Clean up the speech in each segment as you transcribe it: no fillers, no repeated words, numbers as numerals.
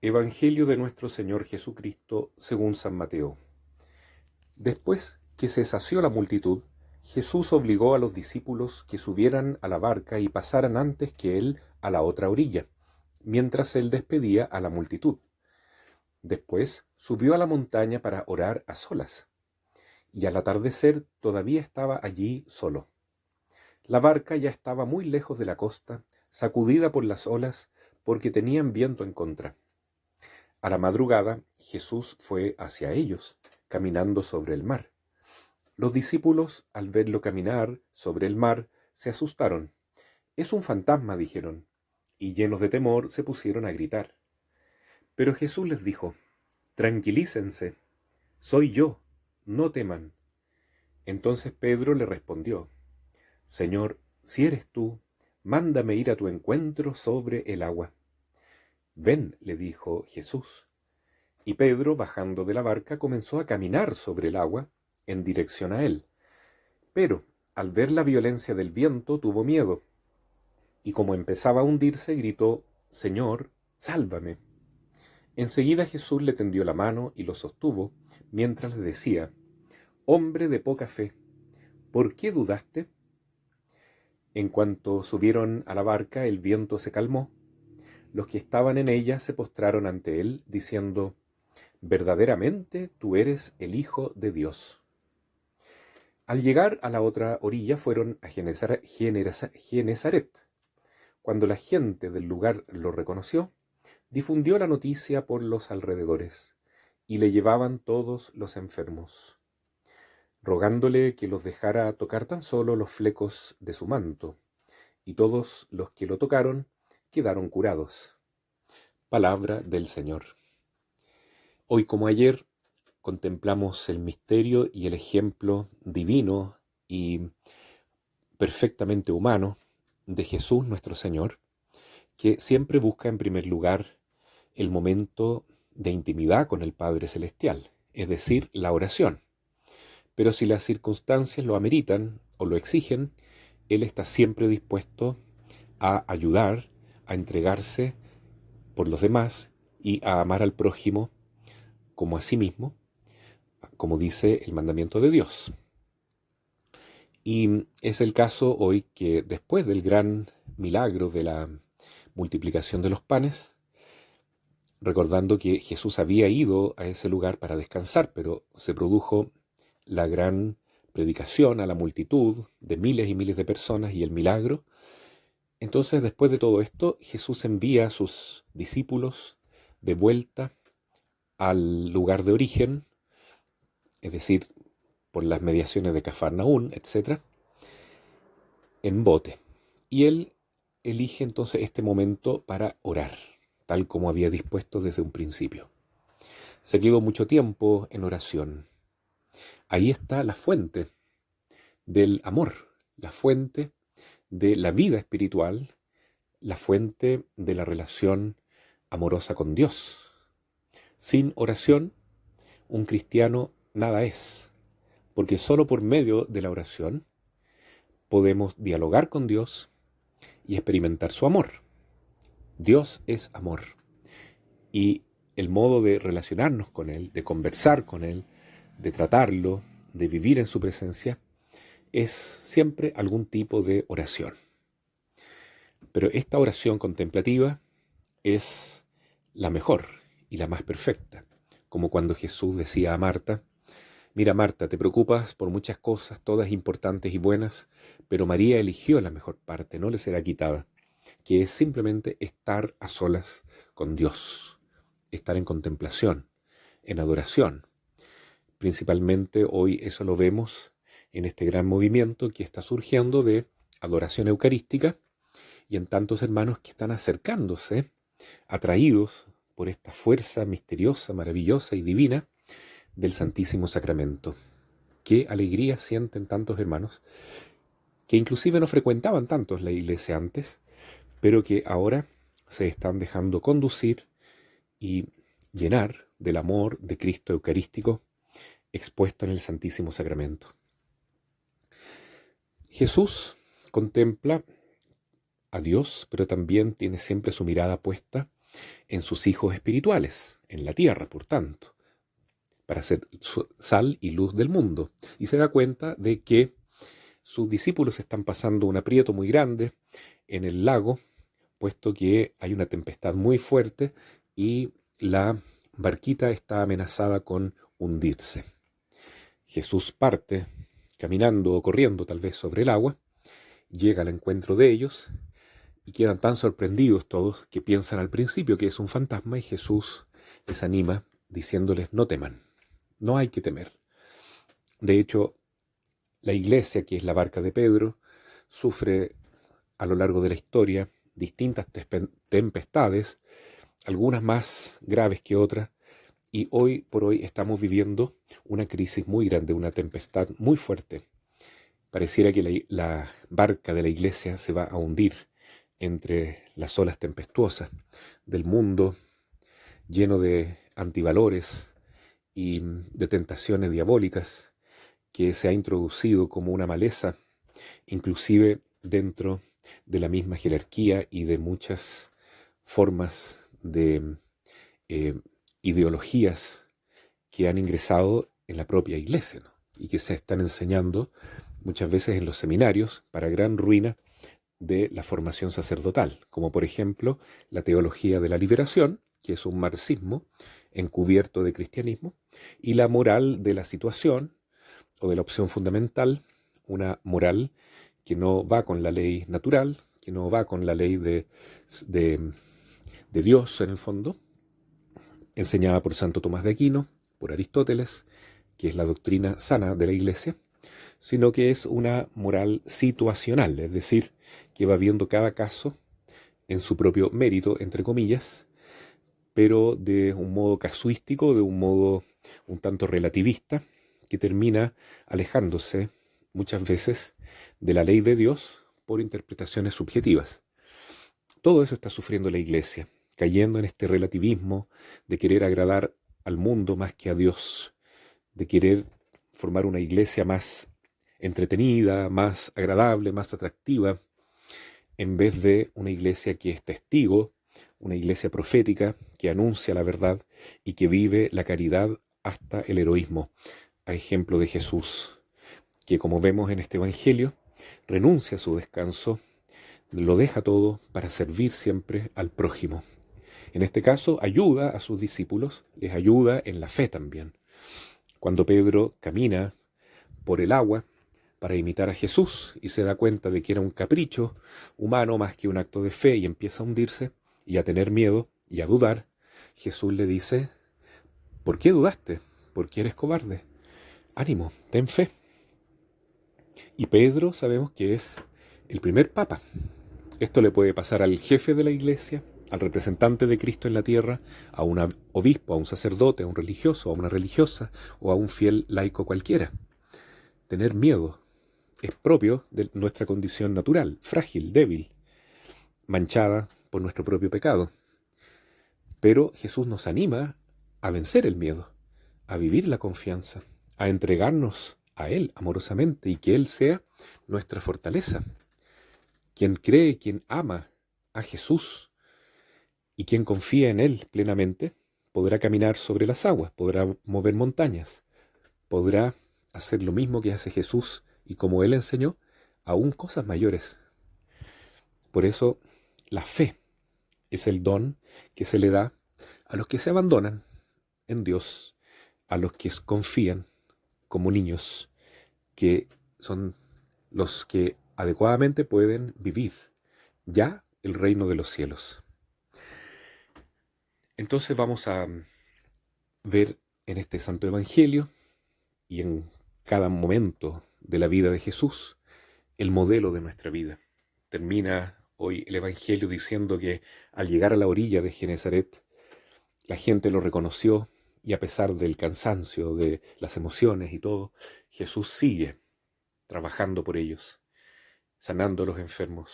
Evangelio de nuestro Señor Jesucristo según San Mateo. Después que se sació la multitud, Jesús obligó a los discípulos que subieran a la barca y pasaran antes que él a la otra orilla, mientras él despedía a la multitud. Después subió a la montaña para orar a solas, y al atardecer todavía estaba allí solo. La barca ya estaba muy lejos de la costa, sacudida por las olas, porque tenían viento en contra. A la madrugada, Jesús fue hacia ellos, caminando sobre el mar. Los discípulos, al verlo caminar sobre el mar, se asustaron. «Es un fantasma», dijeron, y llenos de temor se pusieron a gritar. Pero Jesús les dijo: «Tranquilícense, soy yo, no teman». Entonces Pedro le respondió: «Señor, si eres tú, mándame ir a tu encuentro sobre el agua». «Ven», le dijo Jesús. Y Pedro, bajando de la barca, comenzó a caminar sobre el agua en dirección a él. Pero, al ver la violencia del viento, tuvo miedo, y como empezaba a hundirse, gritó: «Señor, sálvame». Enseguida Jesús le tendió la mano y lo sostuvo, mientras le decía: «Hombre de poca fe, ¿por qué dudaste?». En cuanto subieron a la barca, el viento se calmó. Los que estaban en ella se postraron ante él, diciendo: «Verdaderamente tú eres el Hijo de Dios». Al llegar a la otra orilla fueron a Genesaret. Cuando la gente del lugar lo reconoció, difundió la noticia por los alrededores, y le llevaban todos los enfermos, rogándole que los dejara tocar tan solo los flecos de su manto, y todos los que lo tocaron quedaron curados. Palabra del Señor. Hoy, como ayer, contemplamos el misterio y el ejemplo divino y perfectamente humano de Jesús nuestro Señor, que siempre busca en primer lugar el momento de intimidad con el Padre Celestial, es decir, la oración. Pero si las circunstancias lo ameritan o lo exigen, Él está siempre dispuesto a ayudar, a entregarse por los demás y a amar al prójimo como a sí mismo, como dice el mandamiento de Dios. Y es el caso hoy que después del gran milagro de la multiplicación de los panes, recordando que Jesús había ido a ese lugar para descansar, pero se produjo la gran predicación a la multitud de miles y miles de personas y el milagro. Entonces, después de todo esto, Jesús envía a sus discípulos de vuelta al lugar de origen, es decir, por las mediaciones de Cafarnaún, etc., en bote. Y él elige entonces este momento para orar, tal como había dispuesto desde un principio. Se quedó mucho tiempo en oración. Ahí está la fuente del amor, la fuente de la vida espiritual, la fuente de la relación amorosa con Dios. Sin oración, un cristiano nada es, porque solo por medio de la oración podemos dialogar con Dios y experimentar su amor. Dios es amor, y el modo de relacionarnos con Él, de conversar con Él, de tratarlo, de vivir en su presencia, es siempre algún tipo de oración. Pero esta oración contemplativa es la mejor y la más perfecta, como cuando Jesús decía a Marta: «Mira, Marta, te preocupas por muchas cosas, todas importantes y buenas, pero María eligió la mejor parte, no le será quitada», que es simplemente estar a solas con Dios, estar en contemplación, en adoración. Principalmente hoy eso lo vemos en este gran movimiento que está surgiendo de adoración eucarística y en tantos hermanos que están acercándose, atraídos por esta fuerza misteriosa, maravillosa y divina del Santísimo Sacramento. Qué alegría sienten tantos hermanos que inclusive no frecuentaban tantos la iglesia antes, pero que ahora se están dejando conducir y llenar del amor de Cristo Eucarístico expuesto en el Santísimo Sacramento. Jesús contempla a Dios, pero también tiene siempre su mirada puesta en sus hijos espirituales, en la tierra, por tanto, para ser sal y luz del mundo. Y se da cuenta de que sus discípulos están pasando un aprieto muy grande en el lago, puesto que hay una tempestad muy fuerte y la barquita está amenazada con hundirse. Jesús parte, caminando o corriendo tal vez sobre el agua, llega al encuentro de ellos y quedan tan sorprendidos todos que piensan al principio que es un fantasma, y Jesús les anima diciéndoles: no teman, no hay que temer. De hecho, la iglesia, que es la barca de Pedro, sufre a lo largo de la historia distintas tempestades, algunas más graves que otras, y hoy por hoy estamos viviendo una crisis muy grande, una tempestad muy fuerte. Pareciera que la barca de la iglesia se va a hundir entre las olas tempestuosas del mundo, lleno de antivalores y de tentaciones diabólicas, que se ha introducido como una maleza, inclusive dentro de la misma jerarquía y de muchas formas de ideologías que han ingresado en la propia iglesia, ¿no? Y que se están enseñando muchas veces en los seminarios para gran ruina de la formación sacerdotal, como por ejemplo la teología de la liberación, que es un marxismo encubierto de cristianismo, y la moral de la situación o de la opción fundamental, una moral que no va con la ley natural, que no va con la ley de Dios en el fondo, enseñada por Santo Tomás de Aquino, por Aristóteles, que es la doctrina sana de la Iglesia, sino que es una moral situacional, es decir, que va viendo cada caso en su propio mérito, entre comillas, pero de un modo casuístico, de un modo un tanto relativista, que termina alejándose muchas veces de la ley de Dios por interpretaciones subjetivas. Todo eso está sufriendo la Iglesia, cayendo en este relativismo de querer agradar al mundo más que a Dios, de querer formar una iglesia más entretenida, más agradable, más atractiva, en vez de una iglesia que es testigo, una iglesia profética que anuncia la verdad y que vive la caridad hasta el heroísmo, a ejemplo de Jesús, que, como vemos en este Evangelio, renuncia a su descanso, lo deja todo para servir siempre al prójimo. En este caso, ayuda a sus discípulos, les ayuda en la fe también. Cuando Pedro camina por el agua para imitar a Jesús y se da cuenta de que era un capricho humano más que un acto de fe y empieza a hundirse y a tener miedo y a dudar, Jesús le dice: ¿por qué dudaste? ¿Por qué eres cobarde? Ánimo, ten fe. Y Pedro sabemos que es el primer papa. Esto le puede pasar al jefe de la iglesia, al representante de Cristo en la tierra, a un obispo, a un sacerdote, a un religioso, a una religiosa o a un fiel laico cualquiera. Tener miedo es propio de nuestra condición natural, frágil, débil, manchada por nuestro propio pecado. Pero Jesús nos anima a vencer el miedo, a vivir la confianza, a entregarnos a Él amorosamente y que Él sea nuestra fortaleza. Quien cree, quien ama a Jesús y quien confía en Él plenamente, podrá caminar sobre las aguas, podrá mover montañas, podrá hacer lo mismo que hace Jesús y como Él enseñó, aún cosas mayores. Por eso, la fe es el don que se le da a los que se abandonan en Dios, a los que confían como niños, que son los que adecuadamente pueden vivir ya el reino de los cielos. Entonces vamos a ver en este Santo Evangelio y en cada momento de la vida de Jesús el modelo de nuestra vida. Termina hoy el Evangelio diciendo que al llegar a la orilla de Genezaret, la gente lo reconoció y a pesar del cansancio, de las emociones y todo, Jesús sigue trabajando por ellos, sanando a los enfermos.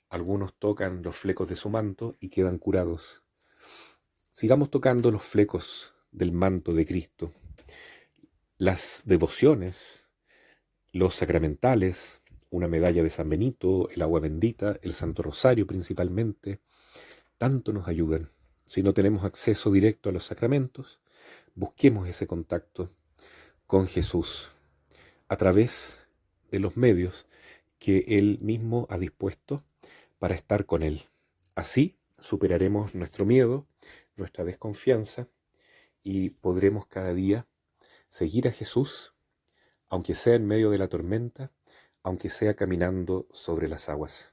Algunos tocan los flecos de su manto y quedan curados. Sigamos tocando los flecos del manto de Cristo. Las devociones, los sacramentales, una medalla de San Benito, el agua bendita, el Santo Rosario principalmente, tanto nos ayudan. Si no tenemos acceso directo a los sacramentos, busquemos ese contacto con Jesús a través de los medios que Él mismo ha dispuesto para estar con Él. Así superaremos nuestro miedo, nuestra desconfianza y podremos cada día seguir a Jesús, aunque sea en medio de la tormenta, aunque sea caminando sobre las aguas.